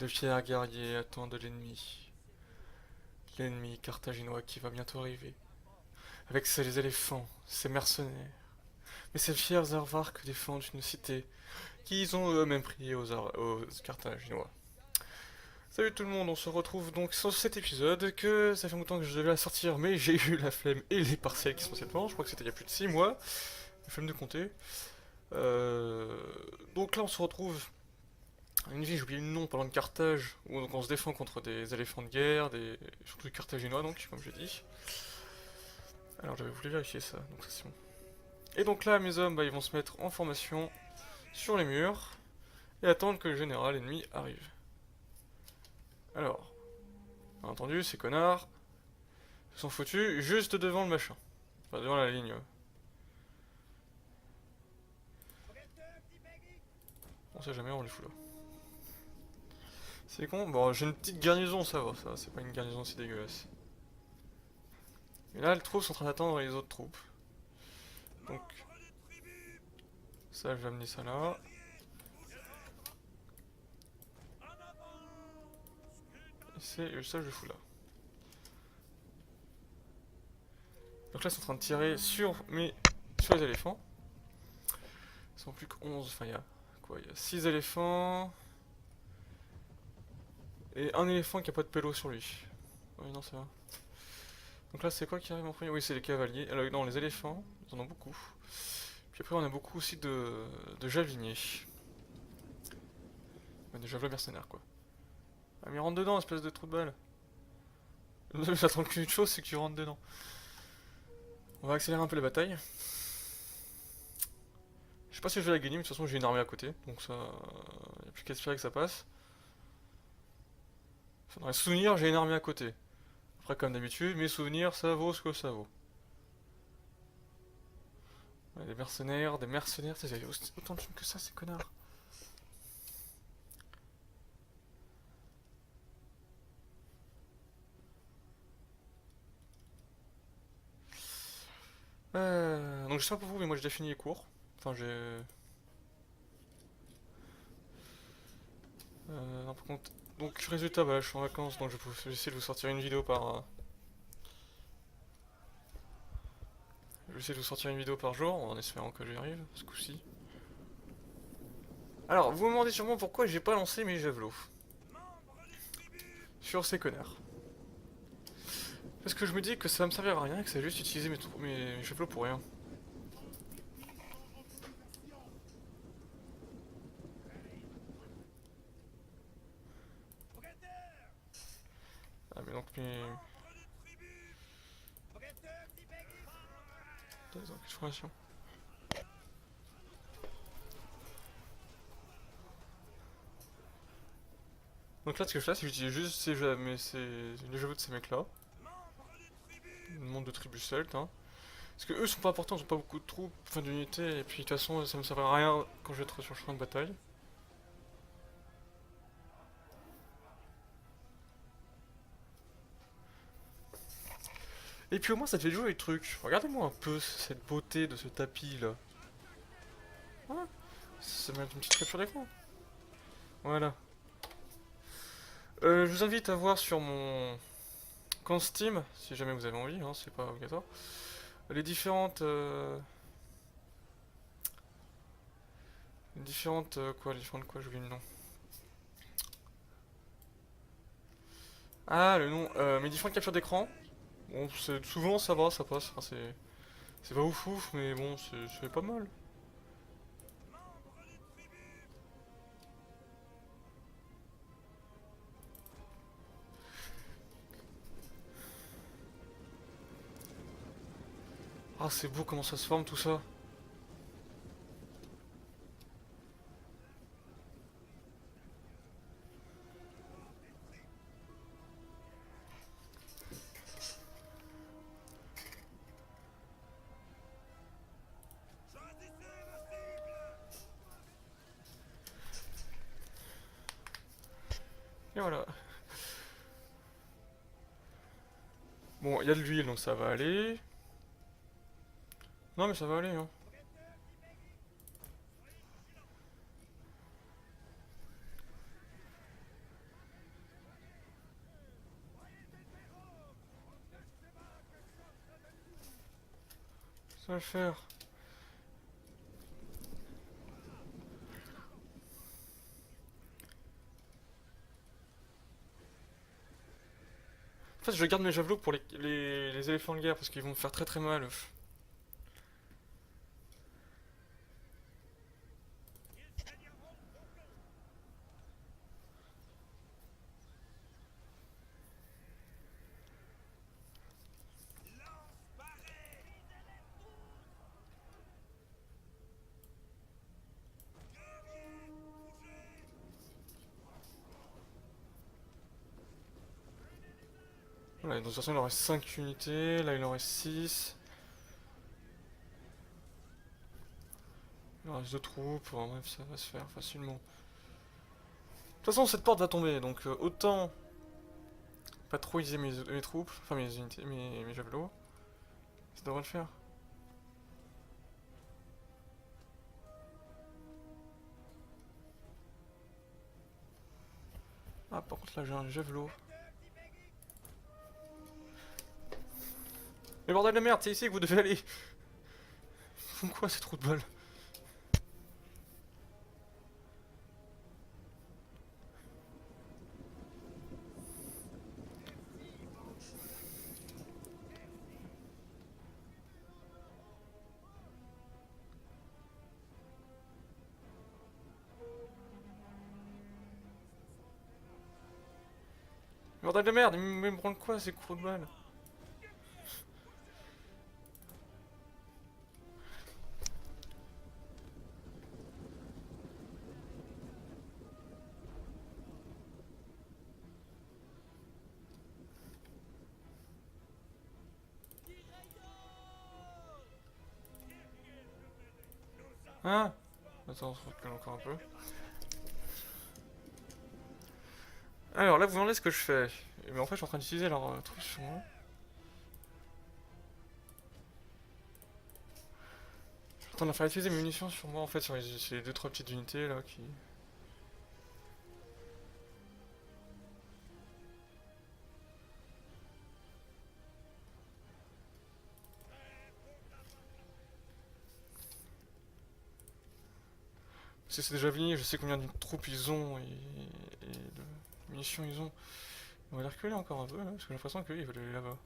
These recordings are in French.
de fiers guerriers attendent l'ennemi. L'ennemi carthaginois qui va bientôt arriver. Avec ses éléphants, ses mercenaires. Mais ces fiers Arvarques défendent une cité qu'ils ont eux-mêmes pris aux Carthaginois. Salut tout le monde, on se retrouve donc sur cet épisode que ça fait longtemps que je devais la sortir, mais j'ai eu la flemme et les partiels qui sont passés devant. Je crois que c'était il y a plus de 6 mois. La flemme de compter. Donc là on se retrouve à une ville, j'ai oublié le nom, pas loin de Carthage, où donc on se défend contre des éléphants de guerre, surtout des carthaginois donc, comme j'ai dit. Alors j'avais voulu vérifier ça, donc ça c'est bon. Et donc là mes hommes, ils vont se mettre en formation sur les murs et attendre que le général ennemi arrive. Alors, bien entendu, ces connards sont foutus juste devant le machin. Enfin, devant la ligne. On sait jamais, on les fout là. C'est con. Bon, j'ai une petite garnison, ça va, ça. C'est pas une garnison si dégueulasse. Et là, les troupes sont en train d'attendre les autres troupes. Donc, ça, je vais amener ça là. Et ça, je le fous là. Donc là, ils sont en train de tirer sur les éléphants. Ils sont plus que 11. Enfin, il y a quoi? Il y a 6 éléphants. Et un éléphant qui a pas de pélo sur lui. Oui, non, ça va. Donc là, c'est quoi qui arrive en premier? Oui, c'est les cavaliers. Alors, non, les éléphants, ils en ont beaucoup. Puis après, on a beaucoup aussi de javiniers. Ouais, des javelots mercenaires, quoi. Ah, mais rentre dedans, espèce de trou de balle. J'attends qu'une chose, c'est que tu rentres dedans. On va accélérer un peu la bataille. Je sais pas si je vais la gagner, mais de toute façon, j'ai une armée à côté. Donc ça. Y a plus qu'à espérer que ça passe. Enfin, dans les souvenirs, j'ai une armée à côté. Après, comme d'habitude, mes souvenirs, ça vaut ce que ça vaut. Ouais, des mercenaires, ça fait autant de thunes que ça, ces connards. Donc je sais pas pour vous, mais moi j'ai déjà fini les cours. Enfin, j'ai. Non, par contre. Donc, résultat, bah, je suis en vacances, donc je vais essayer de vous sortir une vidéo par. Je vais essayer de vous sortir une vidéo par jour, en espérant que j'y arrive, ce coup-ci. Alors, vous me demandez sûrement pourquoi j'ai pas lancé mes javelots. Sur ces connards. Parce que je me dis que ça va me servir à rien, que ça va juste utiliser mes javelots pour rien. Ah, mais donc mes. Des informations. Donc là, ce que je fais, c'est que j'utilise juste les javelots de ces mecs-là. Le monde de tribus celtes, hein. Parce que eux sont pas importants, ils ont pas beaucoup de troupes, enfin d'unités, et puis de toute façon, ça me servira à rien quand je vais être sur le champ de bataille. Et puis au moins, ça te fait jouer les trucs. Regardez-moi un peu cette beauté de ce tapis là. Voilà. Ça met une petite capture d'écran. Voilà. Je vous invite à voir sur mon compte Steam, si jamais vous avez envie, hein, c'est pas obligatoire, les différentes. Les différentes quoi, j'oublie le nom. Ah, le nom. Mes différentes captures d'écran. Bon, souvent ça va, ça passe. Enfin, c'est pas ouf ouf, mais bon, c'est pas mal. Ah, c'est beau comment ça se forme tout ça. Et voilà. Bon, il y a de l'huile, donc ça va aller. Non, mais ça va aller, hein. Ça va le faire. En fait, je garde mes javelots pour les éléphants de guerre parce qu'ils vont me faire très très mal. Voilà, dans toute façon, il en reste 5 unités. Là, il en reste 6. Il en reste 2 troupes. Enfin, bref, ça va se faire facilement. De toute façon, cette porte va tomber. Donc, autant pas trop utiliser mes troupes. Enfin, mes unités, mes javelots. Ça devrait le faire. Ah, par contre, là, j'ai un javelot. Mais bordel de merde, c'est ici que vous devez aller. Ils font quoi ces trous de balles? Bordel de merde, ils me branlent quoi ces trous de balles? Hein? Attends, on se recule encore un peu. Alors là, vous me demandez ce que je fais. Mais en fait, je suis en train d'utiliser leur truc sur moi. Je suis en train de faire utiliser mes munitions sur moi, en fait, sur les 2-3 petites unités là qui. Parce que c'est déjà fini, je sais combien de troupes ils ont et de munitions ils ont. On va les reculer encore un peu là, parce que j'ai l'impression qu'ils veulent aller là-bas.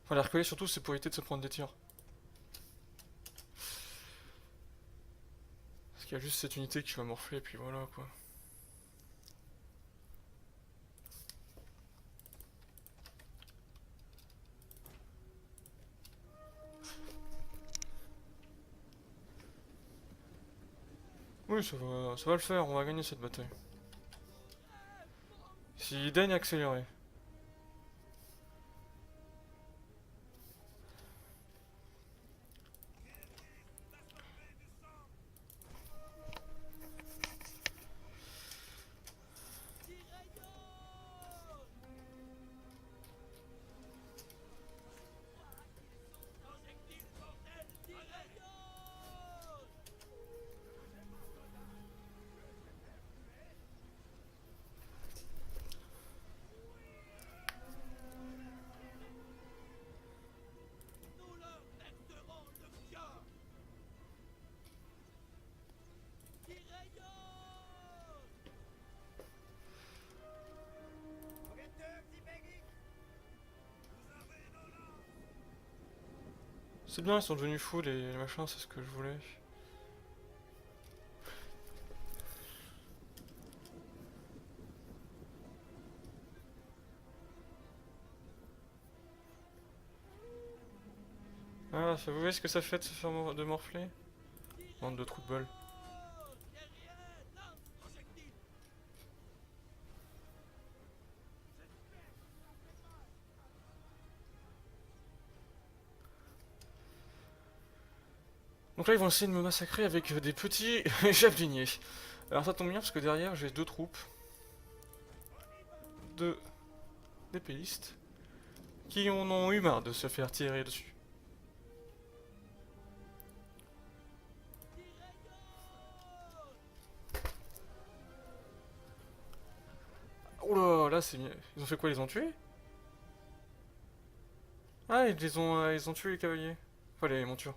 Enfin, les reculer surtout, c'est pour éviter de se prendre des tirs. Parce qu'il y a juste cette unité qui va morfler, et puis voilà quoi. Oui, ça va le faire, on va gagner cette bataille. S'ils daignent accélérer. C'est bien, ils sont devenus fous les machins, c'est ce que je voulais. Ah, vous voyez ce que ça fait de se faire de morfler? Bande de trous de bol. Donc là, ils vont essayer de me massacrer avec des petits javeliniers. Alors ça tombe bien parce que derrière, j'ai 2 troupes. 2 d'épéistes qui en ont eu marre de se faire tirer dessus. là, c'est... Ils ont fait quoi? Ils ont tué? Ah, ils ont tué les cavaliers. Enfin, les montures.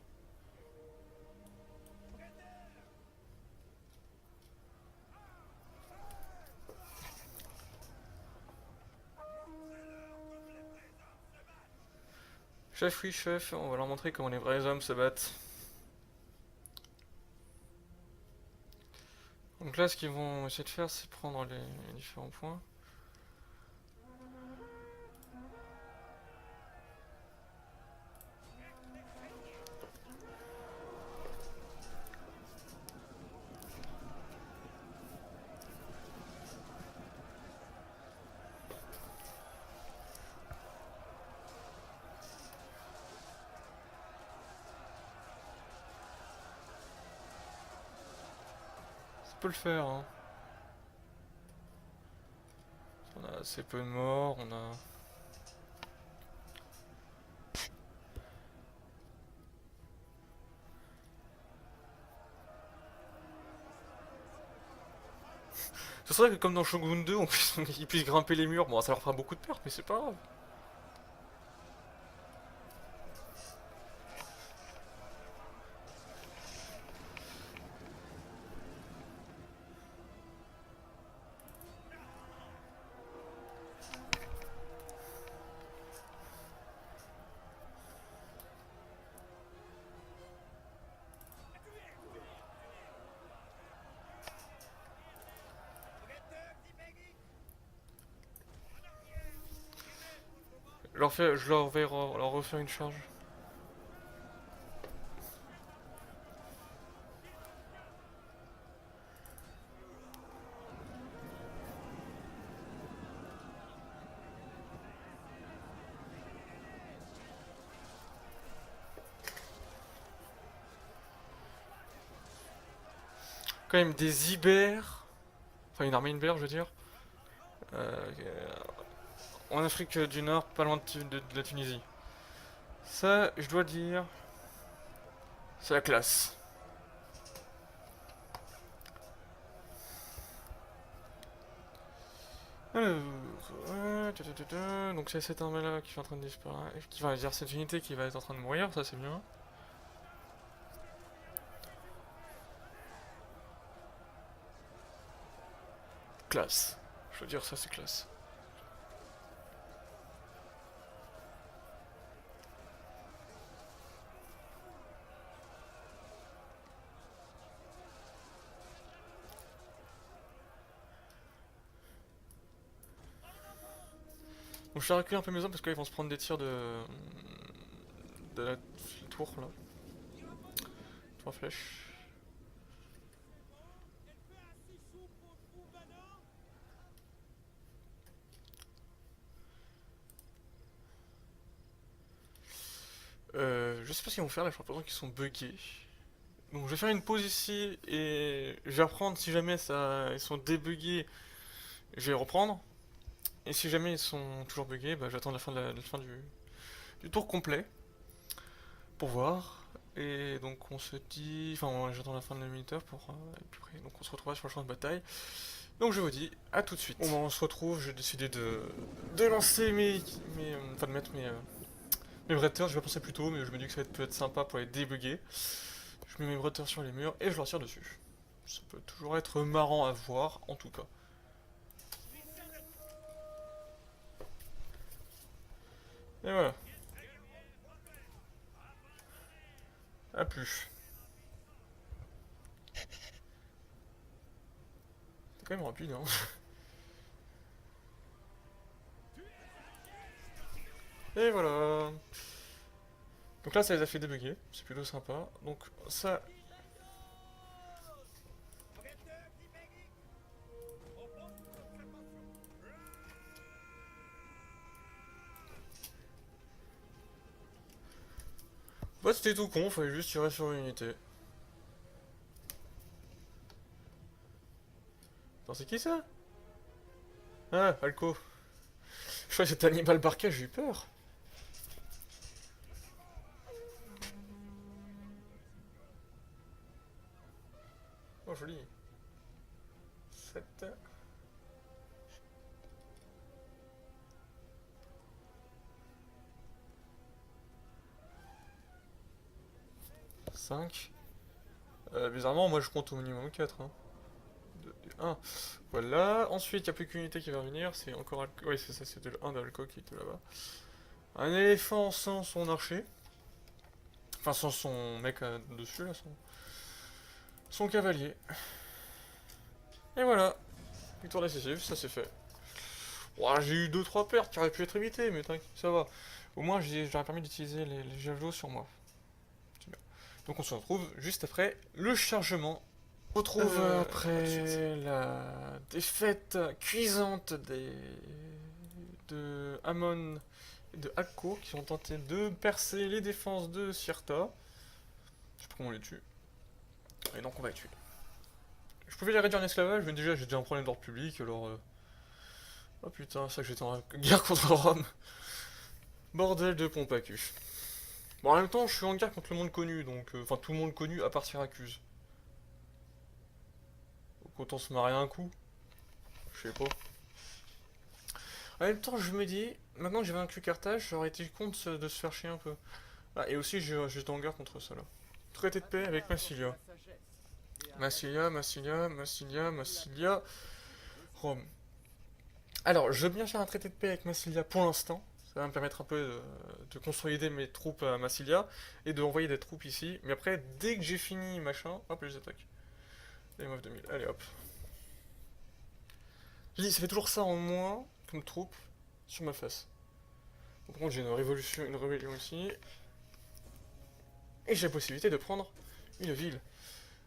Chef, oui, chef, on va leur montrer comment les vrais hommes se battent. Donc là, ce qu'ils vont essayer de faire, c'est prendre les différents points. Ça peut le faire, hein. On a assez peu de morts, on a... Ce serait que comme dans Shogun 2, ils puissent grimper les murs. Bon, ça leur fera beaucoup de pertes, mais c'est pas grave. Je leur vais leur refaire une charge. Quand même des Ibères, enfin une armée Ibère, je veux dire, euh, en Afrique du Nord, pas loin de la Tunisie. Ça, je dois dire, c'est la classe. Alors, donc c'est cette armée-là qui est en train de disparaître, qui va dire cette unité qui va être en train de mourir, ça c'est bien. Classe. Je veux dire, ça c'est classe. Donc je vais reculer un peu mes hommes parce qu'ils vont se prendre des tirs de la tour là. Trois flèches. Je sais pas ce qu'ils vont faire là, j'ai l'impression qu'ils sont buggés. Donc je vais faire une pause ici et je vais reprendre si jamais ils sont débuggés, je vais reprendre. Et si jamais ils sont toujours buggés, bah, j'attends la fin, la fin du tour complet pour voir. Et donc on se dit... Enfin j'attends la fin de la minuteur pour être plus près. Donc on se retrouvera sur le champ de bataille. Donc je vous dis à tout de suite. Bon bah on se retrouve, j'ai décidé de lancer enfin de mettre mes bretteurs, je vais penser plus tôt, mais je me dis que ça peut être sympa pour les débugger. Je mets mes bretteurs sur les murs et je leur tire dessus. Ça peut toujours être marrant à voir, en tout cas. Et voilà, à plus. C'est quand même rapide, hein. Et voilà. Donc là, ça les a fait débugger, c'est plutôt sympa. Donc ça... Bah c'était tout con, fallait juste tirer sur une unité. Attends, c'est qui ça? Ah, Alco. Je crois que c'était Hannibal Barca, j'ai eu peur. Oh, joli. 7. 5. Bizarrement, moi je compte au minimum 4. Hein. 2, 1. Voilà. Ensuite, il n'y a plus qu'une unité qui va revenir. C'est encore. Oui, c'est ça, c'était le 1 d'Alco qui était là-bas. Un éléphant sans son archer. Enfin, sans son mec dessus, là. Son cavalier. Et voilà. Victoire décisive, ça c'est fait. Ouah, j'ai eu 2-3 pertes qui auraient pu être évitées, mais t'inquiète, ça va. Au moins, j'aurais permis d'utiliser les javelots sur moi. C'est bien. Donc on se retrouve juste après le chargement. On retrouve après la défaite cuisante de Amon et de Akko qui ont tenté de percer les défenses de Sirta. Je sais pas comment on les tue. Et donc on va les tuer. Je pouvais les réduire en esclavage, mais déjà j'ai déjà un problème d'ordre public, alors... Oh putain, c'est ça que j'étais en guerre contre Rome. Bordel de pompe à cul. Bon, en même temps, je suis en guerre contre le monde connu, donc... Enfin, tout le monde connu à part Syracuse. Donc autant se marier un coup. Je sais pas. En même temps, je me dis, maintenant que j'ai vaincu Carthage, j'aurais été compte de se faire chier un peu. Ah, et aussi, j'étais en guerre contre ça, là. Traité de paix avec Massilia. Massilia, Rome. Alors, je veux bien faire un traité de paix avec Massilia pour l'instant. Ça va me permettre un peu de consolider mes troupes à Massilia et de envoyer des troupes ici. Mais après, dès que j'ai fini machin, hop, je les attaque. Les MOF 2000, allez hop. Je dis, ça fait toujours ça en moins comme troupe sur ma face. Par contre, j'ai une rébellion ici. Et j'ai la possibilité de prendre une ville.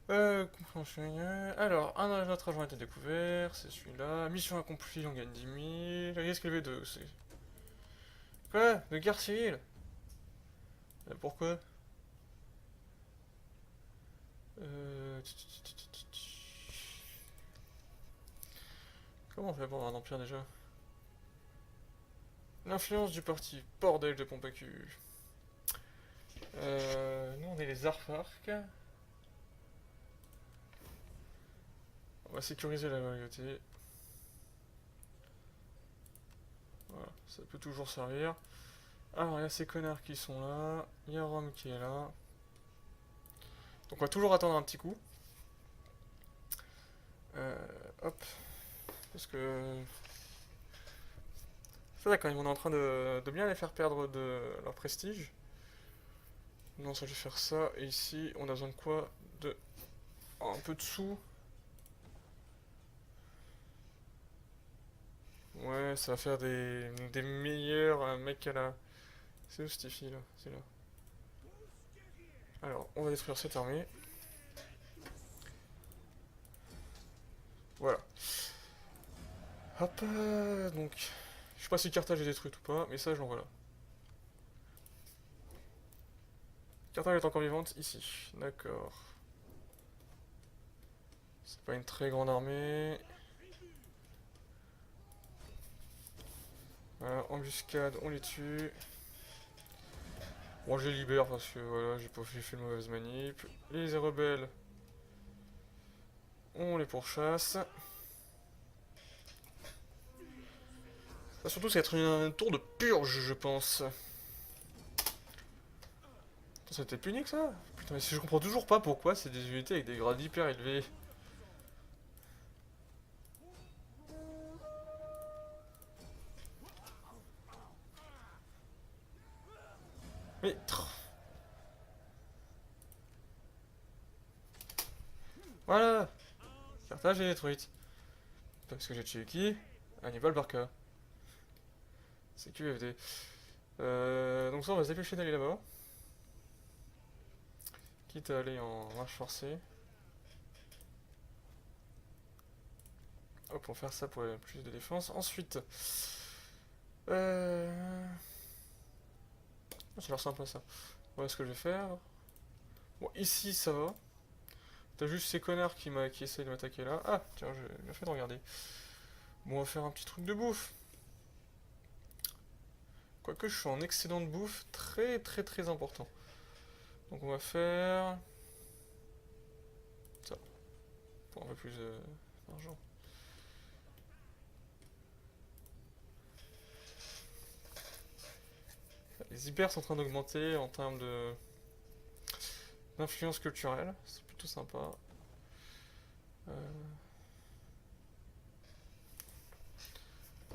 Alors, un autre agent a été découvert, c'est celui-là. Mission accomplie, on gagne 10 000. Risque élevé de... Quoi? De guerre civile? Pourquoi? Comment on fait pour avoir un empire déjà? L'influence du parti, bordel de pompe à cul. Nous on est les Arfarques. On va sécuriser la loyauté. Voilà, ça peut toujours servir. Alors il y a ces connards qui sont là. Il y a Rome qui est là. Donc on va toujours attendre un petit coup. Hop. Parce que... C'est vrai quand même, on est en train de bien les faire perdre de leur prestige. Non, ça je vais faire ça. Et ici, on a besoin de quoi? De... Oh, un peu de sous. Ouais, ça va faire des meilleurs mecs à la... C'est où cette fille là? C'est là. Alors, on va détruire cette armée. Voilà. Hop, donc... Je sais pas si Carthage est détruite ou pas, mais ça je l'envoie là. Carthage est encore vivante ici. D'accord. C'est pas une très grande armée. Voilà, embuscade, on les tue. Bon, je les libère parce que voilà, j'ai fait une mauvaise manip. Les rebelles, on les pourchasse. Ça, surtout, ça va être un tour de purge, je pense. C'était punique ça? Putain, mais je comprends toujours pas pourquoi c'est des unités avec des grades hyper élevés. Mais... Voilà! Carthage est détruite. Parce que j'ai tué qui? Hannibal Barca. C'est QFD. Donc ça, on va se dépêcher d'aller là-bas. Quitte à aller en marche forcée. Hop, on va faire ça pour plus de défense. Ensuite... Ça a l'air sympa ça. Voilà ce que je vais faire. Bon, ici ça va. T'as juste ces connards qui essayent de m'attaquer là. Ah, tiens, j'ai bien fait de regarder. Bon, on va faire un petit truc de bouffe. Quoique je suis en excédent de bouffe très très très important. Donc on va faire... ça. Pour un peu plus d'argent. Les hyper sont en train d'augmenter en termes de d'influence culturelle, c'est plutôt sympa. On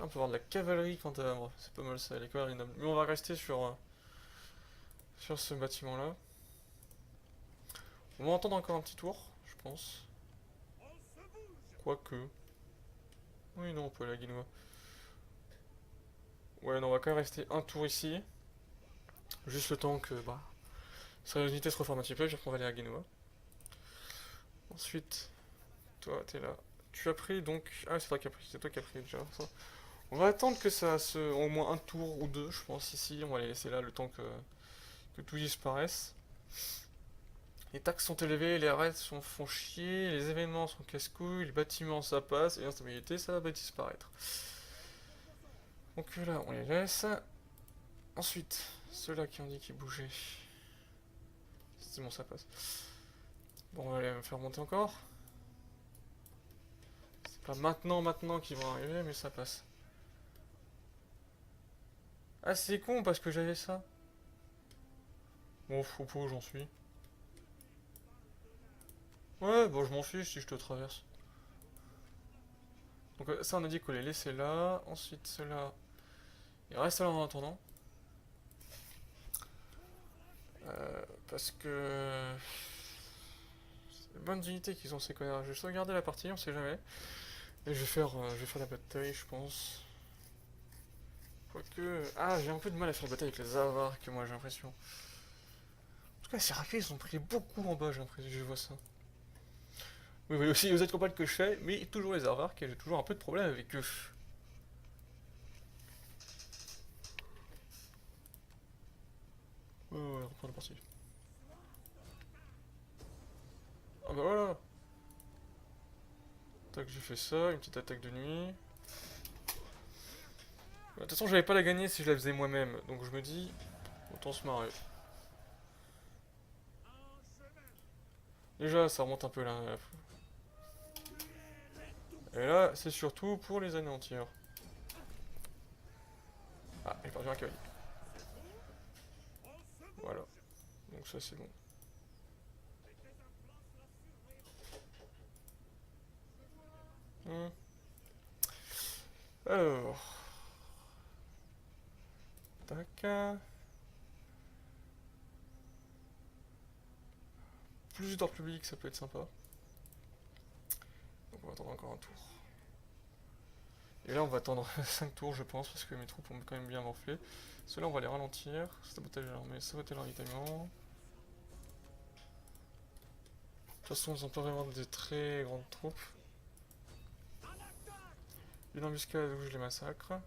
peut avoir de la cavalerie candambre, c'est pas mal ça, les cavaleries nobles. Mais on va rester sur ce bâtiment-là. On va entendre encore un petit tour, je pense. Quoique. Oui, non, on peut aller à Guinois. Ouais, non, on va quand même rester un tour ici. Juste le temps que, bah, sa unité se reforme un petit peu, puis après on va aller à Guinois. Ensuite, toi, t'es là. Tu as pris donc. Ah, c'est toi qui as pris, c'est toi qui as pris déjà ça. On va attendre que ça se. Au moins un tour ou deux, je pense, ici. On va les laisser là le temps que tout disparaisse. Les taxes sont élevées, les raids font chier, les événements sont casse-couilles, les bâtiments ça passe, et l'instabilité ça va disparaître. Donc là, on les laisse. Ensuite, ceux-là qui ont dit qu'ils bougeaient. C'est bon, ça passe. Bon, on va aller me faire monter encore. C'est pas maintenant qu'ils vont arriver, mais ça passe. Ah, c'est con parce que j'avais ça. Bon, faut pas où j'en suis. Ouais, bon, je m'en fiche si je te traverse. Donc ça, on a dit qu'on les laissait là. Ensuite, ceux-là, ils restent là en attendant. Parce que... C'est de bonnes unités qu'ils ont ces connards. Je vais sauvegarder la partie, on sait jamais. Et je vais faire la bataille, je pense. Quoique... Ah, j'ai un peu de mal à faire la bataille avec les avares que moi, j'ai l'impression. En tout cas, ces raquets, ils ont pris beaucoup en bas, j'ai l'impression, je vois ça. Oui, oui, aussi, vous êtes campagnes que je fais, mais toujours les avares, et j'ai toujours un peu de problème avec eux. Ouais, ouais, reprends la partie. Ah bah voilà. Tac, j'ai fait ça, une petite attaque de nuit. De toute façon, j'avais pas la gagner si je la faisais moi-même, donc je me dis, autant se marrer. Déjà, ça remonte un peu là. Et là, c'est surtout pour les anéantir. Ah, j'ai perdu un cavalier. Voilà. Donc ça, c'est bon. Hmm. Alors. Tac. Plus d'ordre public, ça peut être sympa. Donc on va attendre encore un tour. Et là, on va attendre 5 tours, je pense, parce que mes troupes ont quand même bien morflé. Ceux-là, on va les ralentir. Sabotage de l'armée, saboter le ravitaillement. De toute façon, ils ont pas vraiment des très grandes troupes. Une embuscade où je les massacre.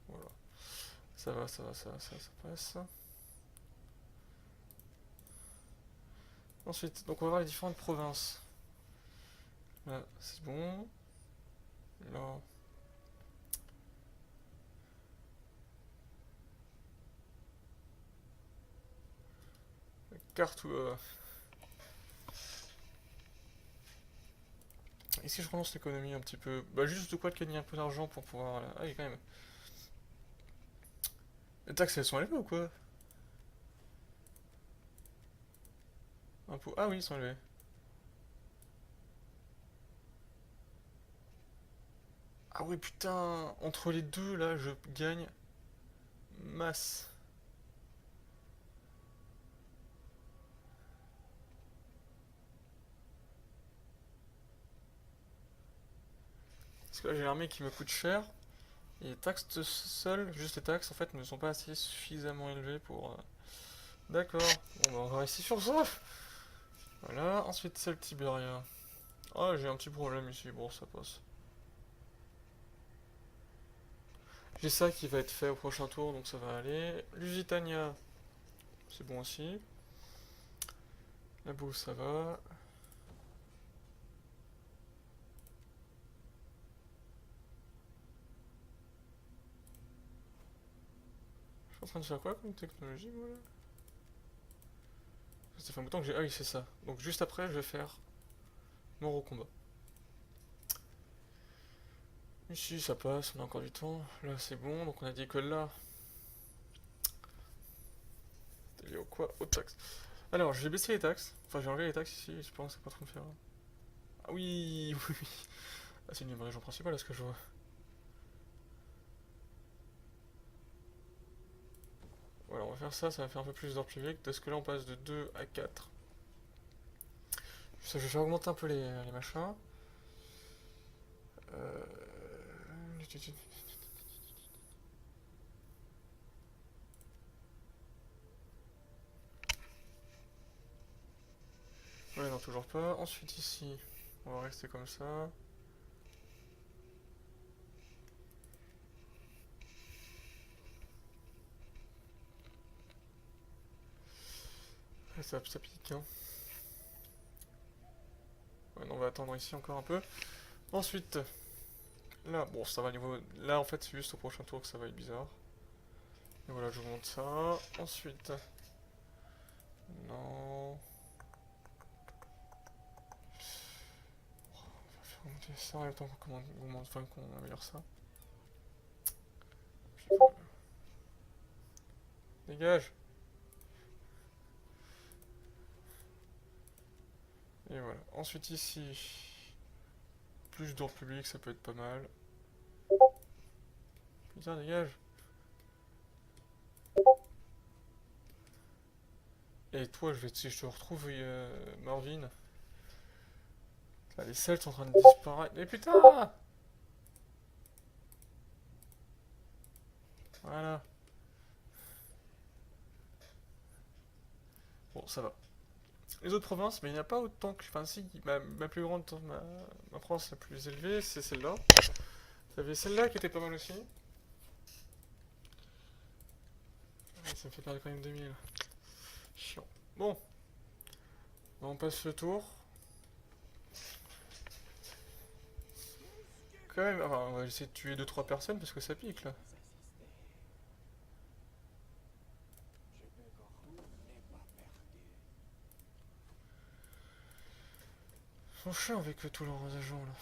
Voilà. Ça va, ça passe. Ensuite, donc on va voir les différentes provinces. Là, c'est bon. Là. La carte où... Et si je relance l'économie un petit peu? Bah juste de quoi de gagner un peu d'argent pour pouvoir... Ah oui, quand même. Les taxes, elles sont élevées ou quoi? Impôts. Ah oui, ils sont élevés. Ah oui, putain, entre les deux, là, je gagne masse. Parce que là, j'ai l'armée qui me coûte cher. Et les taxes seules, juste les taxes, en fait, ne sont pas assez suffisamment élevées pour... D'accord. Bon, bah, on va rester sur ça. Voilà, ensuite, c'est le Tibéria. Ah, j'ai un petit problème ici. Bon, ça passe. J'ai ça qui va être fait au prochain tour, donc ça va aller. Lusitania, c'est bon aussi. La boue, ça va. Je suis en train de faire quoi comme technologie, voilà. Ça fait longtemps que j'ai... Ah oui, c'est ça. Donc juste après, je vais faire mort au combat. Ici ça passe, on a encore du temps. Là c'est bon, donc on a dit que là. C'est lié au quoi? Aux taxes. Alors j'ai baissé les taxes. Enfin j'ai enlevé les taxes ici, je pense que c'est pas trop me faire. Ah oui, oui, oui. Ah, c'est une livraison principale à ce que je vois. Voilà, on va faire ça, ça va faire un peu plus d'ordre public. Parce que là on passe de 2 à 4. Ça, je vais faire augmenter un peu les machins. Euh... Ouais, non, toujours pas. Ensuite, ici, on va rester comme ça. Ouais, ça pique, hein. Ouais, non, on va attendre ici encore un peu. Ensuite, là, bon, ça va au niveau. Là, en fait, c'est juste au prochain tour que ça va être bizarre. Et voilà, j'augmente ça. Ensuite, non. On va faire augmenter ça en même temps qu'on augmente, enfin, qu'on améliore ça. Dégage! Et voilà. Ensuite, ici, plus d'ordre public, ça peut être pas mal. Putain, dégage! Et toi, si je te retrouve, Marvin. Là, les selles sont en train de disparaître. Mais putain! Voilà. Bon, ça va. Les autres provinces, mais il n'y en a pas autant que. Enfin, si, ma plus grande. Ma province la plus élevée, c'est celle-là. T'avais celle-là qui était pas mal aussi. Ouais, ça me fait perdre quand même 2000. Chiant. Bon. On passe le tour. Quand même, enfin, on va essayer de tuer 2-3 personnes parce que ça pique là. Ils sont chiants avec tous leurs agents là.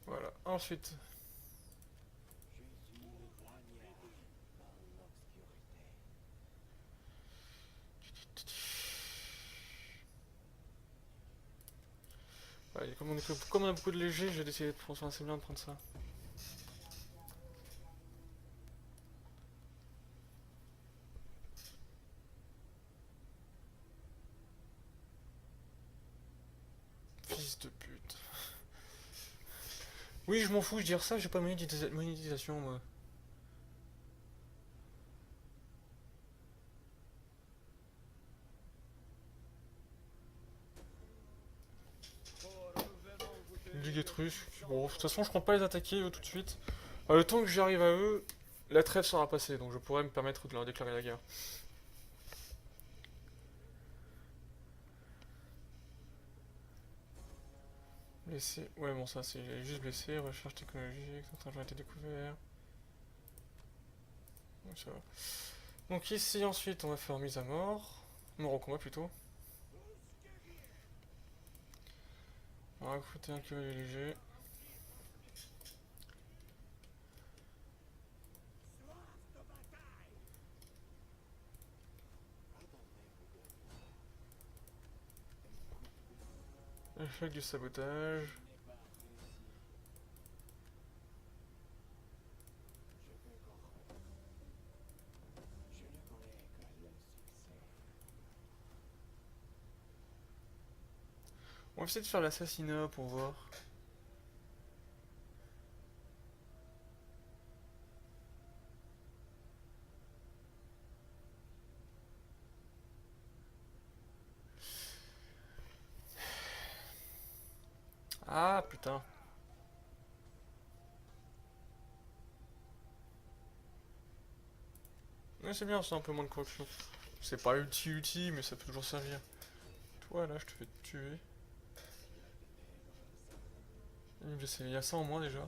Voilà, ensuite. Ouais, comme on a beaucoup de légers, je vais essayer de prendre. Enfin, c'est bien de prendre ça. Fils de pute. Oui, je m'en fous, je dire ça, j'ai pas monétisation moi. Ligue russe. Bon, de toute façon, je compte pas les attaquer eux tout de suite. Le temps que j'arrive à eux, la trêve sera passée, donc je pourrais me permettre de leur déclarer la guerre. Blessé. Ouais, bon, ça, c'est juste blessé. Recherche technologique, certains ont été découverts. Donc, ça va. Donc, ici, ensuite, on va faire mise à mort. Mort au combat plutôt. On va recruter un cavalier léger. Échec du sabotage. On va essayer de faire l'assassinat pour voir. Ah, putain. Ouais, c'est bien, c'est un peu moins de corruption. C'est pas ulti, mais ça peut toujours servir. Toi, là, je te fais tuer. Il y a ça en moins déjà.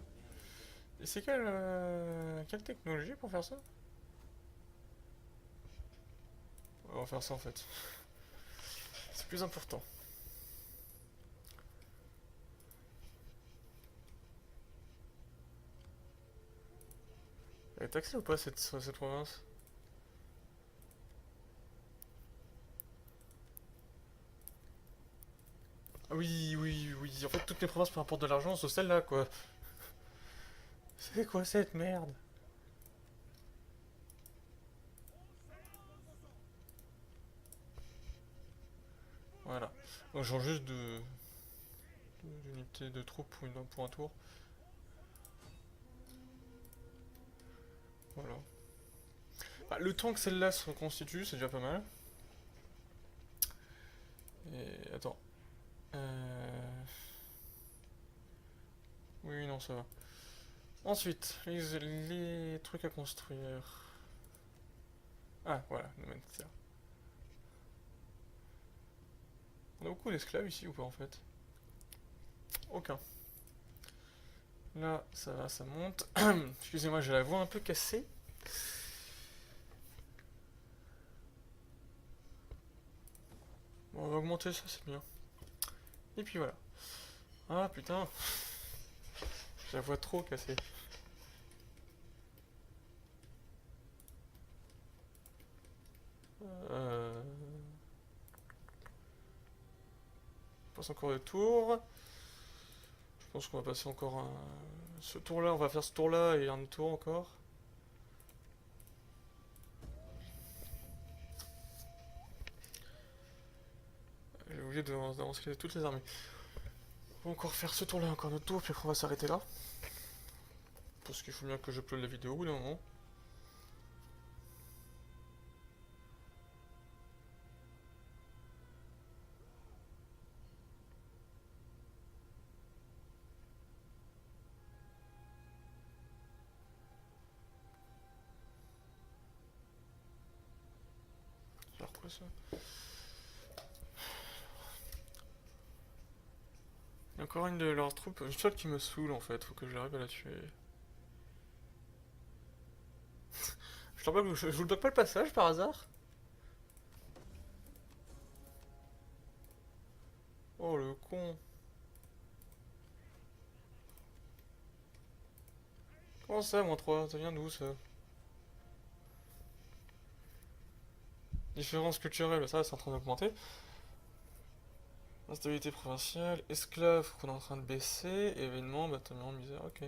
Et c'est quelle technologie pour faire ça? On va faire ça en fait. C'est plus important. Elle est taxée ou pas cette province? Ah oui, oui, oui. En fait, toutes les provinces peu importe de l'argent, sauf celle-là, quoi. C'est quoi cette merde? Voilà. Donc, genre juste d'unité de troupes pour un tour. Voilà. Bah, le temps que celle-là se reconstitue, c'est déjà pas mal. Et attends. Euh... Oui, non, ça va. Ensuite, les trucs à construire. Ah, voilà, ça. On a beaucoup d'esclaves ici ou pas en fait? Aucun. Là, ça va, ça monte. Excusez-moi, j'ai la voix un peu cassée. Bon, on va augmenter ça, c'est bien. Et puis voilà. Ah putain, j'ai la voix trop cassée. Euh... On passe encore le tour. Je pense qu'on va passer encore un... Ce tour-là, on va faire ce tour-là et un tour encore. J'ai oublié d'avancer toutes les armées. On va encore faire ce tour-là, encore notre tour, puis après on va s'arrêter là. Parce qu'il faut bien que j'uploade la vidéo au bout d'un moment. Faire quoi ça? Il y a encore une de leurs troupes, une seule qui me saoule en fait, faut que j'arrive à la tuer. Je vous bloque pas le passage par hasard? Oh le con. Comment ça, moins 3? Ça vient d'où ça? Différence culturelle, ça c'est en train d'augmenter. Instabilité provinciale, esclaves qu'on est en train de baisser, événement, bâtiment, misère, ok.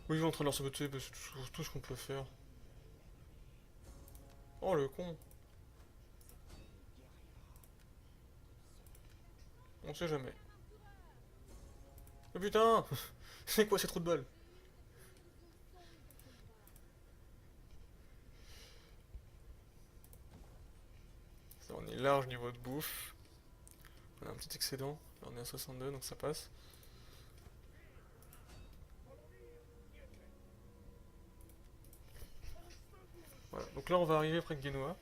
Oui, ils sont en train de leur saboter, bah, c'est tout ce qu'on peut faire. Oh le con. On sait jamais. Oh putain. C'est quoi ces trous de balles? Ça, on est large niveau de bouffe. On a un petit excédent. Là, on est à 62, donc ça passe. Voilà, donc là on va arriver près de Genoa.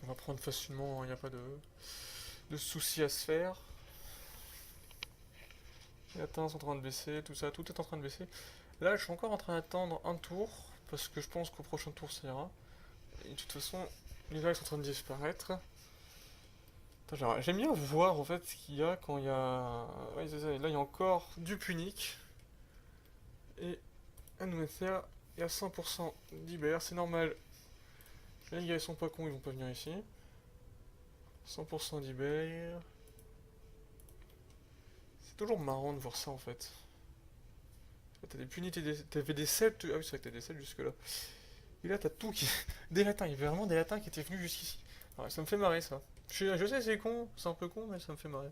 On va prendre facilement, il n'y a pas de soucis à se faire. Les atteintes sont en train de baisser, tout ça, tout est en train de baisser. Là, je suis encore en train d'attendre un tour, parce que je pense qu'au prochain tour ça ira. Et de toute façon, les vagues sont en train de disparaître. J'aime bien voir en fait ce qu'il y a quand il y a. Ouais, c'est ça. Là, il y a encore du punique. Et à nous mettre il y a 100% d'Iber, c'est normal. Les gars, ils sont pas cons, ils vont pas venir ici. 100% d'Iber. C'est toujours marrant de voir ça en fait. T'as des punités, t'avais des celtes. Ah oui, c'est vrai que t'as des celtes jusque là. Et là, t'as tout qui. Des latins, il y avait vraiment des latins qui étaient venus jusqu'ici. Alors, ça me fait marrer ça. Je sais, c'est con, c'est un peu con, mais ça me fait marrer.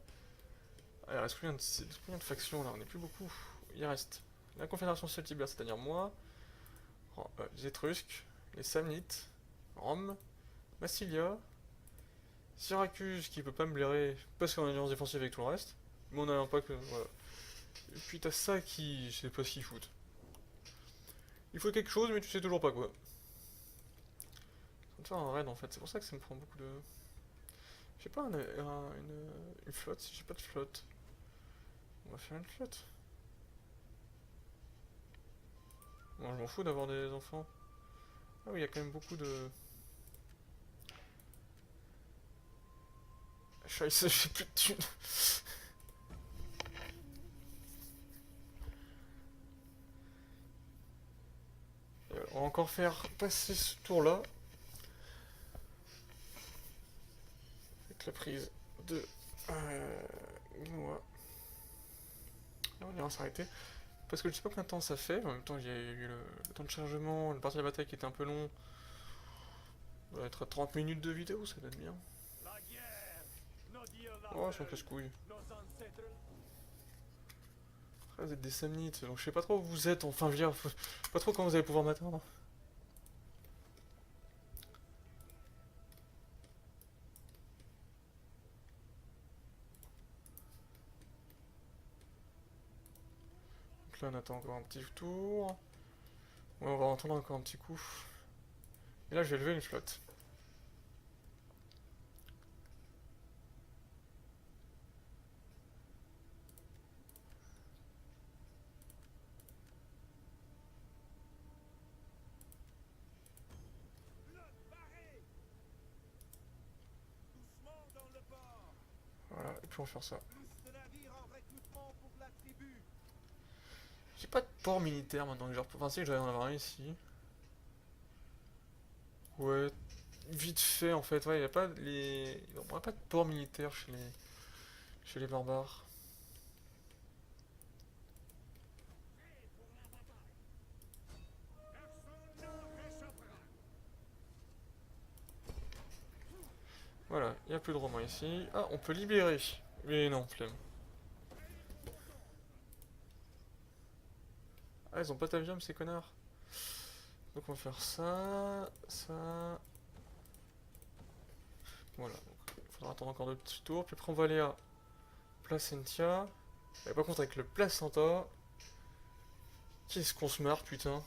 Alors, il reste combien de factions là? On n'est plus beaucoup. Il reste la Confédération Celtibère, c'est-à-dire moi, les Étrusques, les Samnites, Rome, Massilia, Syracuse qui peut pas me blairer parce qu'on a une alliance défensive avec tout le reste. mais on a un pack, voilà. Et puis t'as ça qui... je sais pas ce qu'ils foutent. Il faut quelque chose, mais tu sais toujours pas quoi. On va faire un raid en fait, c'est pour ça que ça me prend beaucoup de... J'ai pas une flotte, si j'ai pas de flotte. On va faire une flotte. Bon, je m'en fous d'avoir des enfants. Ah oui, il y a quand même beaucoup de... Scheiße, j'ai plus de thunes. On va encore faire passer ce tour-là. Avec la prise de... moi. Là, on ira s'arrêter. Parce que je sais pas combien de temps ça fait. En même temps, il y a eu le temps de chargement, le partie de la bataille qui était un peu long. On va être à 30 minutes de vidéo, ça va être bien. Oh, c'est un casse-couille. Après, vous êtes des samnites, donc je sais pas trop où vous êtes, enfin, je veux dire, pas trop quand vous allez pouvoir m'atteindre. Donc là, on attend encore un petit tour. Ouais, on va entendre encore un petit coup. Et là, je vais lever une flotte. Voilà, et puis on va faire ça. J'ai pas de port militaire maintenant que je reprends. Enfin, si, j'allais en avoir un ici. Ouais, vite fait en fait. Ouais, il y a pas les. On a pas de port militaire chez les barbares. Voilà, il n'y a plus de romains ici. Ah, on peut libérer. Mais non, flemme. Ah, ils ont pas d'avion, ces connards. Donc on va faire ça, ça. Voilà, donc il faudra attendre encore deux petits tours. Puis après on va aller à Placentia. Et par contre avec le placenta, qu'est-ce qu'on se marre putain.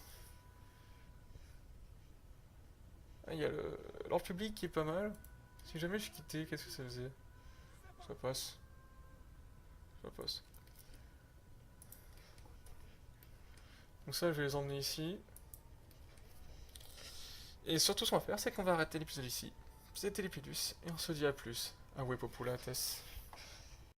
Ah, il y a l'ordre public qui est pas mal. Si jamais je quittais, qu'est-ce que ça faisait? Ça passe. Ça passe. Donc ça je vais les emmener ici. Et surtout ce qu'on va faire, c'est qu'on va arrêter l'épisode ici. C'était Lépidus, et on se dit à plus. A populates.